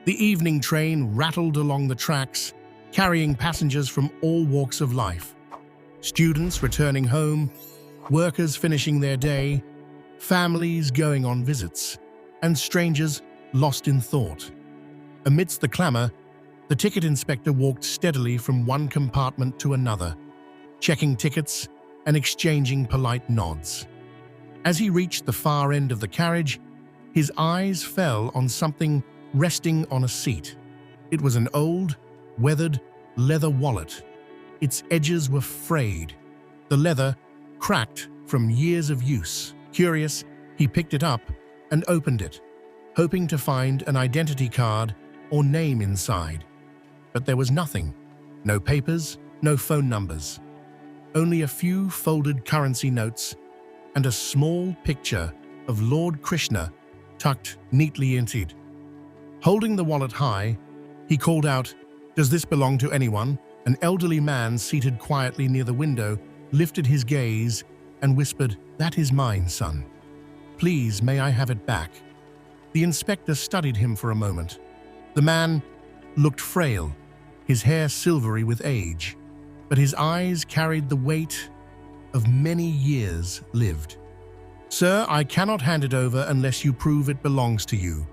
The evening train rattled along the tracks, carrying passengers from all walks of life. Students returning home, workers finishing their day, families going on visits, and strangers lost in thought. Amidst the clamor, the ticket inspector walked steadily from one compartment to another, checking tickets and exchanging polite nods. As he reached the far end of the carriage, his eyes fell on something resting on a seat. It was an old, weathered leather wallet. Its edges were frayed, the leather cracked from years of use. Curious, he picked it up and opened it, hoping to find an identity card or name inside. But there was nothing. No papers, no phone numbers. Only a few folded currency notes and a small picture of Lord Krishna tucked neatly into it. Holding the wallet high, he called out, "Does this belong to anyone?" An elderly man seated quietly near the window lifted his gaze and whispered, "That is mine, son. Please, may I have it back?" The inspector studied him for a moment. The man looked frail, his hair silvery with age, but his eyes carried the weight of many years lived. "Sir, I cannot hand it over unless you prove it belongs to you.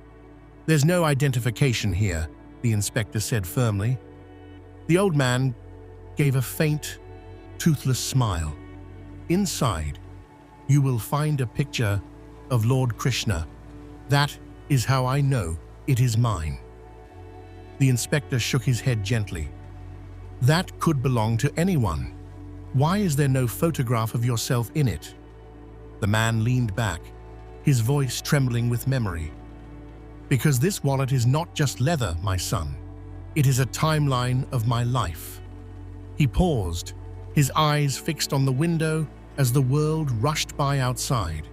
There's no identification here," the inspector said firmly. The old man gave a faint, toothless smile. "Inside, you will find a picture of Lord Krishna. That is how I know it is mine." The inspector shook his head gently. "That could belong to anyone. Why is there no photograph of yourself in it?" The man leaned back, his voice trembling with memory. "Because this wallet is not just leather, my son. It is a timeline of my life." He paused, his eyes fixed on the window as the world rushed by outside.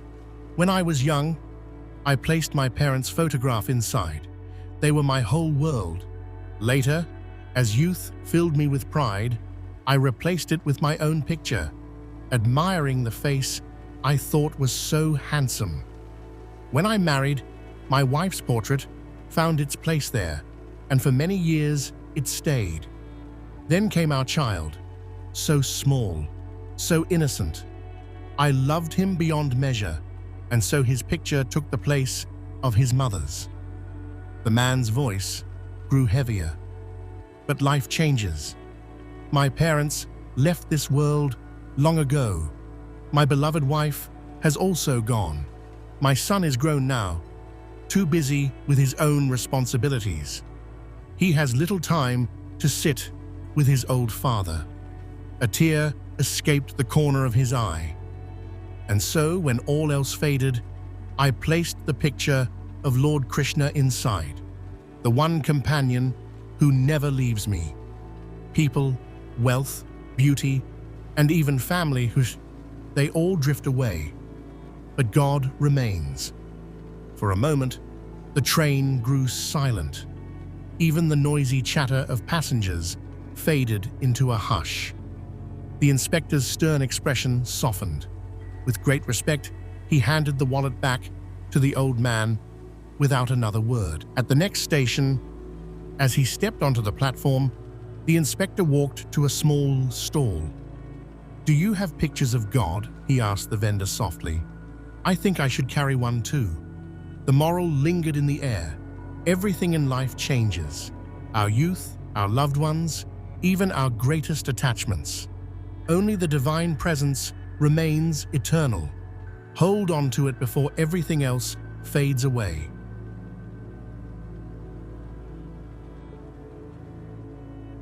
"When I was young, I placed my parents' photograph inside. They were my whole world. Later, as youth filled me with pride, I replaced it with my own picture, admiring the face I thought was so handsome. When I married, my wife's portrait found its place there, and for many years it stayed. Then came our child, so small, so innocent. I loved him beyond measure, and so his picture took the place of his mother's." The man's voice grew heavier. "But life changes. My parents left this world long ago. My beloved wife has also gone. My son is grown now, too busy with his own responsibilities. He has little time to sit with his old father." A tear escaped the corner of his eye. "And so, when all else faded, I placed the picture of Lord Krishna inside, the one companion who never leaves me. People, wealth, beauty, and even family, they all drift away, but God remains." For a moment, the train grew silent. Even the noisy chatter of passengers faded into a hush. The inspector's stern expression softened. With great respect, he handed the wallet back to the old man without another word. At the next station, as he stepped onto the platform, the inspector walked to a small stall. "Do you have pictures of God?" he asked the vendor softly. "I think I should carry one too." The moral lingered in the air. Everything in life changes. Our youth, our loved ones, even our greatest attachments. Only the divine presence remains eternal. Hold on to it before everything else fades away.